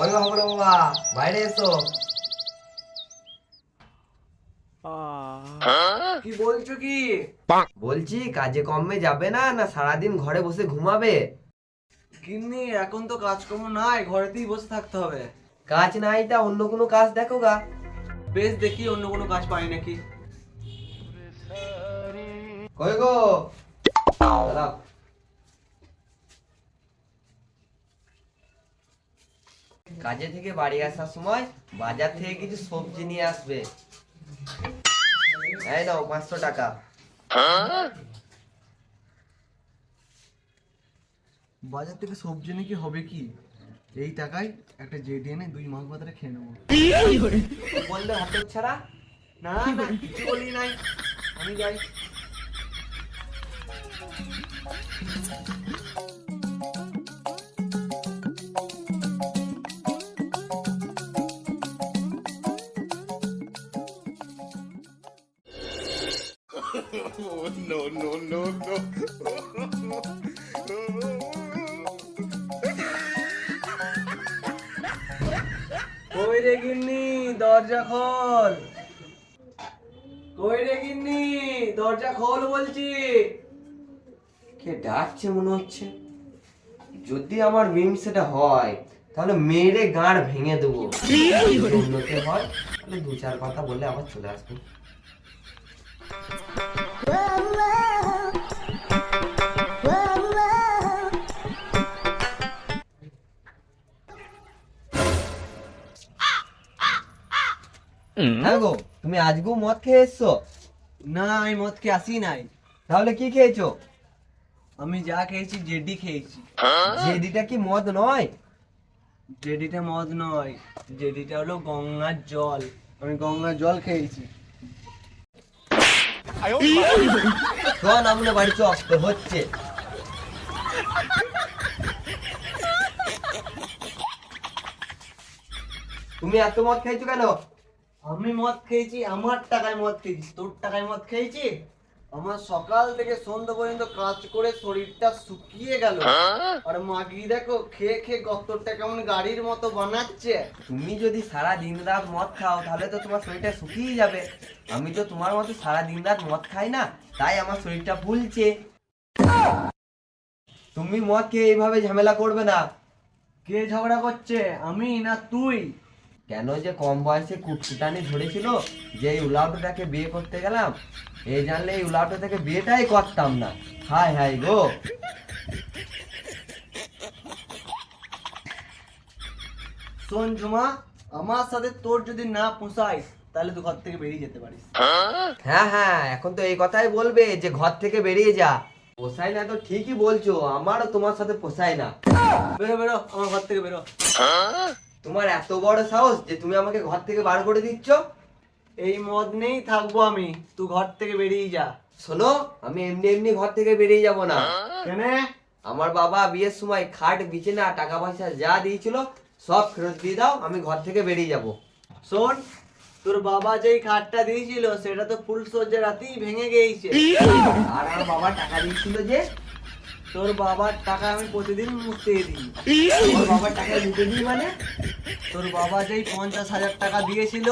ওই বাবুরা বাবা বাইরে এসো। কি বলছো কি? বলছি কাজে কমে যাবে না না সারাদিন ঘরে বসে ঘুমাবে? গিন্নি এখন তো কাজকর্ম নাই, ঘরেতেই বসে থাকতে হবে। কাজ নাই তা অন্য কোনো কাজ দেখো গা। বেশ দেখি অন্য কোনো কাজ পাই নাকি। কই গো দাঁড়াও। কাজে থেকে বাড়ি আসার সময় বাজার থেকে কিছু সবজি নিয়ে আসবে। এই নাও 500 টাকা। বাজার থেকে সবজি নাকি হবে কি? এই টাকায় একটা জেডি এনে 2 মাস বাজারে খেয়ে নেবো। বললে হাত ছাড়া। না না কিছু বলি নাই, আমি যাই। কই রে গিন্নি, দরজা খোল। কই রে গিন্নি, দরজা খোল বলছি। কে ডাকছে মনে হচ্ছে। যদি আমার মিম সেটা হয় তাহলে মেরে গাঁড় ভেঙে দেবো। উন্নতি হয় তাহলে 2-4 কথা বললে আবার চলে আসবো। হ্যাঁ গো, তুমি আজকেও মদ খেয়ে এসছো? না আমি মদ খেয়ে আসি নাই। তাহলে কি খেয়েছো? আমি যা খেয়েছি জেডি খেয়েছি। জেডিটা কি মদ নয়? জেডিটা মদ নয়, জেডিটা হলো গঙ্গার জল। আমি গঙ্গার জল খেয়েছি। শোন আমরা বাড়ি চক তোর হচ্ছে। তুমি এত মদ খাইছো কেন? আমি মদ খেয়েছি, আমার টাকায় মদ খেয়েছি, তোর টাকায় মদ খেয়েছি? আমার সকাল থেকে সন্ধ্যা পর্যন্ত কাজ করে শরীরটা শুকিয়ে গেল। আর মাগি দেখো খেয়ে খেয়ে গতরটা কেমন গাড়ির মতো বানাচ্ছে। তুমি যদি সারা দিন রাত মদ খাও তাহলে তো তোমার শরীরটা শুকিয়ে যাবে। আমি তো তোমার মতো সারা দিন রাত মদ খাই না, তাই আমার শরীরটা ফুলছে। তুমি মদ খেয়ে এইভাবে ঝামেলা করবে না। কে ঝগড়া করছে, আমি না তুই? কেন যে কম বয়সে কুটকুটানি ধরেছিল যে এই উলাউটোটাকে বিয়ে করতে গেলাম, এই জানলে এই উলাউটো থেকে বিয়েটাই করতাম না। হায় হায় গো। শোন ঝুমা, আমার সাথে তোর যদি না পোষায় তাহলে তুই ঘর থেকে বেরিয়ে যেতে পারিস। হ্যাঁ হ্যাঁ, এখন তো এই কথাই বলবে যে ঘর থেকে বেরিয়ে যা। পোষায় না তো ঠিকই বলছো, আমারও তোমার সাথে পোষায় না। বেরো বেরো, আমার ঘর থেকে বেরো। তোমার এত বড় সাহস যে তুমি আমাকে ঘর থেকে বার করে দিচ্ছ? এই মদ নেই থাকবো আমি, তুই ঘর থেকে বেরিয়ে যা। শোনো, আমি এমনি এমনি ঘর থেকে বেরিয়ে যাব না। কেন? আমার বাবা বিয়ের সময় খাট বিছানা টাকা পয়সা যা দিয়েছিল সব ফেরত দিয়ে দাও, আমি ঘর থেকে বেরিয়ে যাব। শোন, তোর বাবা যেই খাটটা দিয়েছিল সেটা তো ফুল সজ্জা রাতেই ভেঙে গিয়েছে। আর আমার বাবা টাকা দিয়েছিল যে? তোর বাবার টাকা আমি প্রতিদিন মুছতে দিই। আমার বাবার টাকা দিতে দিই মানে? তোর বাবা যেই 50,000 টাকা দিয়েছিল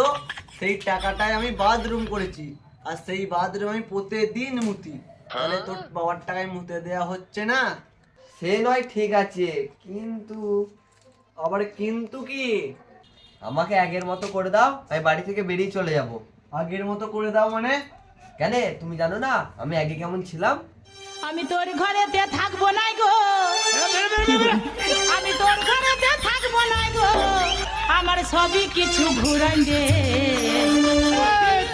সেই টাকাটাই আমি বাথরুম করেছি, আর সেই বাথরুম আমি প্রতিদিন মুতি। তাহলে তোর বাবার টাকায় মুতে দেয়া হচ্ছে না? সে নয় ঠিক আছে, কিন্তু আবার কিন্তু কি? আমাকে আগের মতো করে দাও, আমি বাড়ি থেকে বেরিয়ে চলে যাব। আগের মতো করে দাও মানে? কেন, তুমি জানো না আমি আগে কেমন ছিলাম? আমি তোর ঘরেতে থাকবো না গো, আমি তোর ঘরেতে থাকবো না গো, আমার সবই কিছু ঘুরাই দে।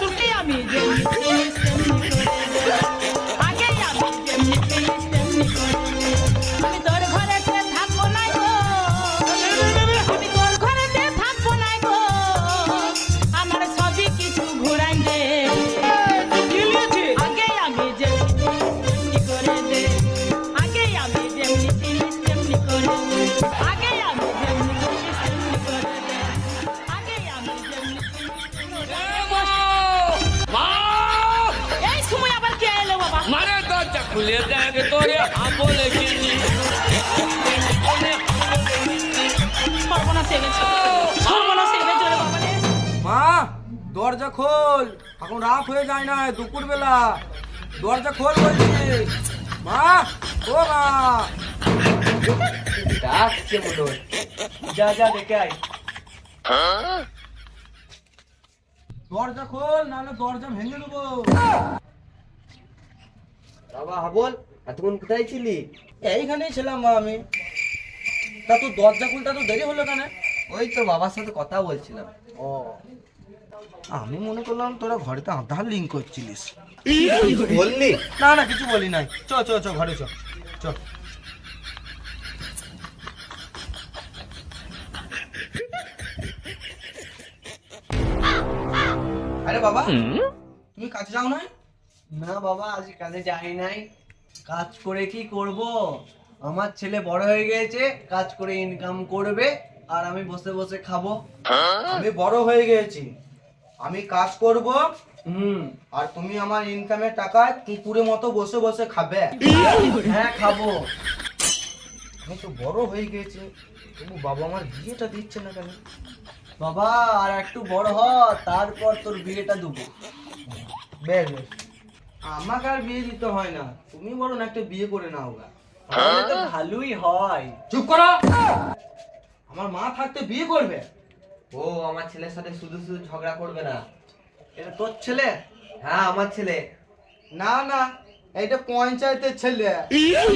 তোকে আমি যেমনি পেয়েছি তেমনি করে দে। আগে আমি যেমনি পেয়েছি তেমনি করে দে। আমি তোর ঘরেতে থাকবো না গো, আমি তোর ঘরেতে থাকবো না গো, আমার সবই কিছু ঘুরাই দে। আগে আমি যেমনি করে দে, আগে আমি যেমনি পেয়েছি তেমনি করে দে, আগে আমি যেমনি পেয়েছি তেমনি করে দে, আগে আমি যেমনি পেয়েছি তেমনি করে দে। এই সময় আবার কে এলো বাবা? मारे दरजा खुले जाएंगे तोरे हम बोले कि সর্বনাশ হয়ে গেছে, সর্বনাশ হয়ে গেছে রে বাবা রে। মা দরজা খোল, এখন রাত হয়ে যায় না, দুপুর বেলা, দরজা খোল বলছি। মা, ও মা, ডাকছে মনে হচ্ছে। যা যা দেখে আয়। দরজা খোল, নাহলে দরজা ভেঙে দেবো। বাবা হাবল, এতক্ষণ কোথায় ছিলি? এইখানেই ছিলাম মা আমি। তা তোর দরজা খুলতে তো দেরি হলো কেন? ওই তো বাবার সাথে কথা বলছিলাম। ও, আমি মনে করলাম তোরা ঘরেতে আধার লিঙ্ক করছিলিস। বললি? না না, কিছু বলি নাই। চ চ চ, ঘরে চ চ। আরে বাবা, তুমি কাজে যাও না? না বাবা, আজ কাজে যাই নাই। কাজ করে কি করব? আমার ছেলে বড় হয়ে গেছে, কাজ করে ইনকাম করবে আর আমি বসে বসে খাবো। আমি বড় হয়ে গেছি, আমি কাজ করব, হুম, আর তুমি আমার ইনকামের টাকায় কুকুরের মতো বসে বসে খাবে। হ্যাঁ খাবো। আমি তো বড় হয়ে গেছি, তবু বাবা আমার বিয়েটা দিচ্ছে না কেন? বাবা আর একটু বড় হ, তারপর তোর বিয়েটা দেবো। বেশ বেশ, আমাকে আর বিয়ে দিতে হয় না, তুমি বলো না একটা বিয়ে করে নাও গা। তাহলে তো ভালোই হয়। চুপ করো, আমার মা থাকতে বিয়ে করবে? ও আমার ছেলের সাথে শুধু শুধু ঝগড়া করবে না। এটা তোর ছেলে? হ্যাঁ আমার ছেলে। না না, এইটা পঞ্চায়েতের ছেলে।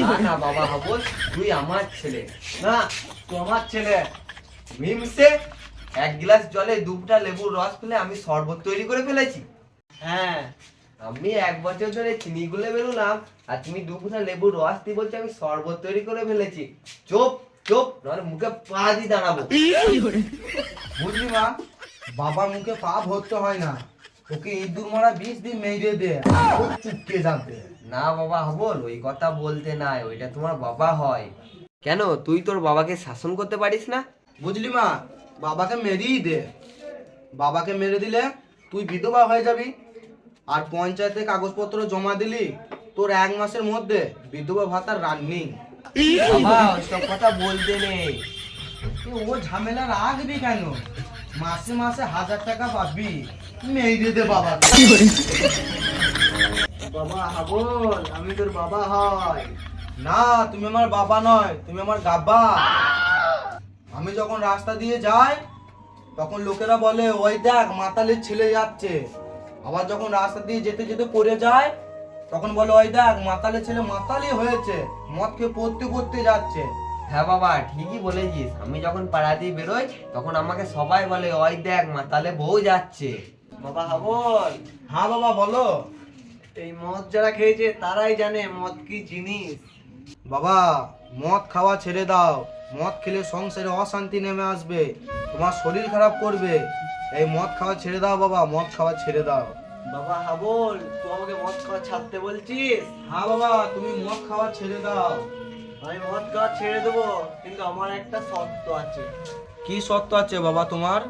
না না বাবা হাবল, তুই আমার ছেলে। না, তো আমার ছেলে। মিমসে এক গ্লাস জলে দুটা লেবুর রস ফেলে আমি শরবত তৈরি করে ফেলেছি। হ্যাঁ, আমি 1 বছর ধরে চিনি গুলে বেরোলাম, আর তুমি দুপুরা লেবুর রস দিয়ে বলছো আমি শরবত তৈরি করে ফেলেছি। চুপ চুপ, নাহলে মুখে পা দিয়ে দাঁড়াবো। বুঝলি মা, বাবার মুখে পা ভরতে হয় না, ওকে ইঁদুর মারা 20 দিন মেরে দে, ও চুপকে যাবে। না বাবা হাবল, ওই কথা বলতে নাই, ওইটা তোমার বাবা হয়। কেন তুই তোর বাবাকে শাসন করতে পারিস না? বুঝলি মা, বাবাকে মেরেই দে। বাবাকে মেরে দিলে তুই বিধবা হয়ে যাবি, আর পঞ্চায়েতে কাগজপত্র জমা দিলি, তোর 1 মাসের মধ্যে বিধবা ভাতার রান্নি। বাবা ওইসব কথা বলতে নেই। ও ঝামেলা রাখবি কেন? মাসে মাসে 1000 টাকা পাবি, মেরে দে বাবা। বাবা হাবল, আমি তোর বাবা হয়। না, তুমি আমার বাবা নয়, তুমি আমার গাব্বা। আমি যখন রাস্তা দিয়ে যাই, তখন লোকেরা বলে ওই দেখ মাতালের ছেলে যাচ্ছে। আবার যখন রাস্তা দিয়ে যেতে যেতে পড়ে যায়, তখন বলে ওই দেখ মাতালের ছেলে মাতালই হয়েছে, মদ খেয়ে পড়তে পড়তে যাচ্ছে। হ্যাঁ বাবা ঠিকই বলেছিস, আমি যখন পাড়া দিয়ে বেরোই তখন আমাকে সবাই বলে ওই দেখ মাতালে বউ যাচ্ছে। বাবা হাবল, হ্যাঁ বাবা বলো। এই মদ যারা খেয়েছে তারাই জানে মদ কি জিনিস। বাবা মদ খাওয়া ছেড়ে দাও, মদ খেলে সংসারে অশান্তি নেমে আসবে, তোমার শরীর খারাপ করবে। এই মদ খাওয়া ছেড়ে দাও বাবা, মদ খাওয়া ছেড়ে দাও। বাবা হাবল, তুই আমাকে মদ খাওয়া ছাড়তে বলছিস? হ্যাঁ বাবা, তুমি মদ খাওয়া ছেড়ে দাও। আমি মদ খাওয়া ছেড়ে দেবো, কিন্তু আমার একটা শর্ত আছে। কি শর্ত আছে বাবা তোমার?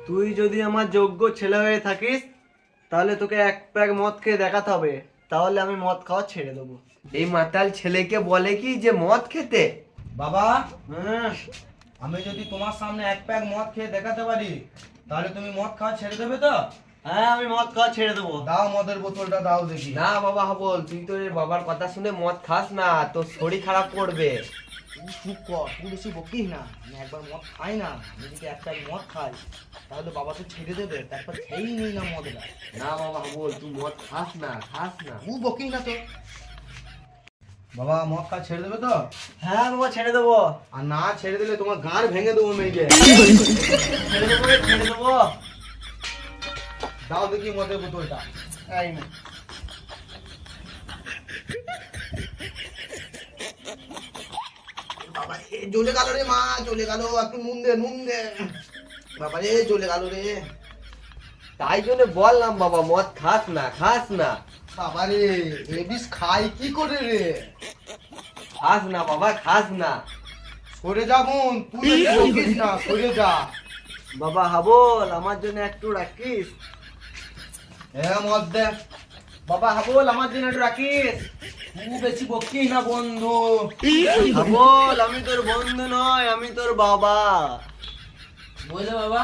তুই যদি আমার যোগ্য ছেলে হয়ে থাকিস, তাহলে তোকে 1 প্যাক মদ খেয়ে দেখাতে হবে, তাহলে আমি মদ খাওয়া ছেড়ে দেবো। এই মাতাল ছেলেকে বলে কি যে মদ খেতে? বাবা হ্যাঁ, আমি যদি তোমার সামনে 1 প্যাক মদ খেয়ে দেখাতে পারি, তাহলে তুমি মদ খাওয়া ছেড়ে দেবে তো? হ্যাঁ আমি মদ খাওয়া ছেড়ে দেবো। দাও মদের বোতলটা দাও দেখি। না বাবা হাবল, তুই তোর বাবার কথা শুনে মদ খাস না, তোর শরীর খারাপ করবে। চুপ কর, তুই বেশি বকিস না। আমি একবার মদ খাই না, আমি যদি 1 প্যাক মদ খাই, তাহলে বাবা তো ছেড়ে দেবে, তারপর খেয়েই নিই না মদটা। না বাবা হাবল, তুই মদ খাস না, খাস না। তুই বকিস না তো। বাবা মদ খাওয়া ছেড়ে দেবে তো? হ্যাঁ বাবা ছেড়ে দেবো। আর না ছেড়ে দিলে তোমার গাঁড় ভেঙে দেবো মেয়েকে। ছেড়ে দেবো রে, ছেড়ে দেবো। দাও দেখি মদের বোতলটা। এই নে। বাবা রে জ্বলে গেল রে মা, জ্বলে গেল, একটু নুন দে নুন দে। বাবা রে জ্বলে গেল রে। তাই জন্য বললাম বাবা মদ খাস না, খাস না। বাবা রে এ বিষ খাই কি করে রে? খাস না বাবা, খাস না। সরে যা বোন, তুই বেশি বকিস না, সরে যা। বাবা হাবল, আমার জন্য একটু রাখিস। মদ দে। বাবা হাবল, আমার জন্য একটু রাখিস। তুই বেশি বকিস না বন্ধু। হাবল, আমি তোর বন্ধু নয়, আমি তোর বাবা। বুঝলে বাবা,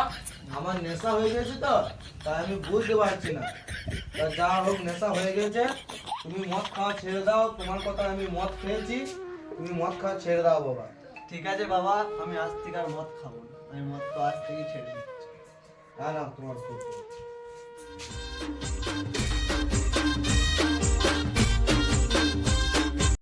আমার নেশা হয়ে গেছে তো, তাই আমি বুঝতে পারছি না। তা যা হোক, নেশা হয়ে গেছে, তুমি মদ খাওয়া ছেড়ে দাও। তোমার কথা আমি মদ খেয়েছি, তুমি মদ খাওয়া ছেড়ে দাও বাবা। ঠিক আছে বাবা, আমি আজ থেকে আর মদ খাবো না। আমি মদ তো আজ থেকেই ছেড়ে দিচ্ছি। না না, তোমার